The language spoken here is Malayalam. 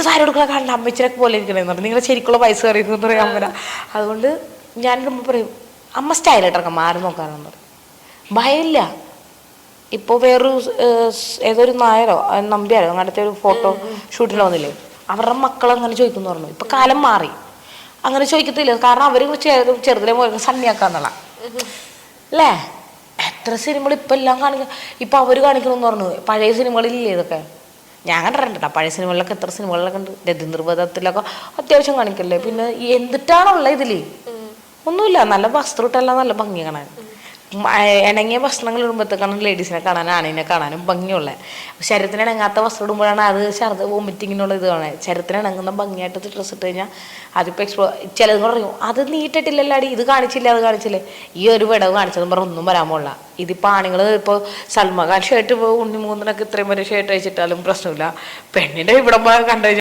സാരി കൊടുക്കുന്ന കണ്ട അമ്മച്ചിനൊക്കെ പോലെ ഇരിക്കണേന്ന് പറഞ്ഞു. നിങ്ങളെ ശരിക്കുള്ള പൈസ അറിയുന്നു പറയാൻ അമ്മ. അതുകൊണ്ട് ഞാനൊരു പറയും അമ്മ സ്റ്റൈലായിട്ടിറക്കാം ആരും നോക്കാനെന്ന് പറയും. ഭയമില്ല. ഇപ്പോൾ വേറൊരു ഏതൊരു നായരോ നമ്പിയാരോ അങ്ങനത്തെ ഒരു ഫോട്ടോ ഷൂട്ടിന് വന്നില്ലേ, അവരുടെ മക്കളങ്ങനെ ചോദിക്കുന്നു പറഞ്ഞു. ഇപ്പം കാലം മാറി, അങ്ങനെ ചോദിക്കത്തില്ല. കാരണം അവർ ചെറുതിലെ പോലെ സണ്ണിയാക്കാന്നുള്ള അല്ലേ. എത്ര സിനിമകൾ ഇപ്പം എല്ലാം കാണിക്കുക. ഇപ്പം അവർ കാണിക്കണമെന്ന് പറഞ്ഞു. പഴയ സിനിമകളില്ലേ ഇതൊക്കെ ഞാൻ കണ്ടിട്ടുണ്ട്. പഴയ സിനിമകളിലൊക്കെ എത്ര സിനിമകളിലൊക്കെ ഉണ്ട്. രതിനിർവധത്തിലൊക്കെ അത്യാവശ്യം കാണിക്കല്ലേ. പിന്നെ എന്തിട്ടാണുള്ള ഇതിൽ ഒന്നുമില്ല. നല്ല വസ്ത്രം ഇട്ടെല്ലാം നല്ല ഭംഗി കാണാൻ. ഇണങ്ങിയ വസ്ത്രങ്ങൾ ഇടുമ്പോഴത്തേക്കാണ് ലേഡീസിനെ കാണാനും ആണിനെ കാണാനും ഭംഗിയുള്ള. ശരീരത്തിന് ഇണങ്ങാത്ത വസ്ത്രം ഇടുമ്പോഴാണ് അത് വോമിറ്റിങ്ങിനുള്ള ഇത് കാണാൻ. ശരീരത്തിന് ഇണങ്ങുന്ന ഭംഗിയായിട്ട് ഡ്രസ്സ് ഇട്ട് കഴിഞ്ഞാൽ അതിപ്പോൾ ചിലത് പറയും അത് നീട്ടിട്ടില്ലല്ലോ അടി, ഇത് കാണിച്ചില്ല അത് കാണിച്ചില്ലേ. ഈ ഒരു വിടവ് കാണിച്ചതും പറഞ്ഞ ഒന്നും വരാൻ പോകില്ല. ഇതിപ്പോൾ ആണുങ്ങൾ ഇപ്പോൾ സൽമാൻ ഷർട്ട് ഇപ്പോൾ ഉണ്ണി മൂന്നിനൊക്കെ ഇത്രയും വരെ ഷർട്ട് അയച്ചിട്ടാലും പ്രശ്നമില്ല. പെണ്ണിൻ്റെ ഇവിടെ കണ്ടു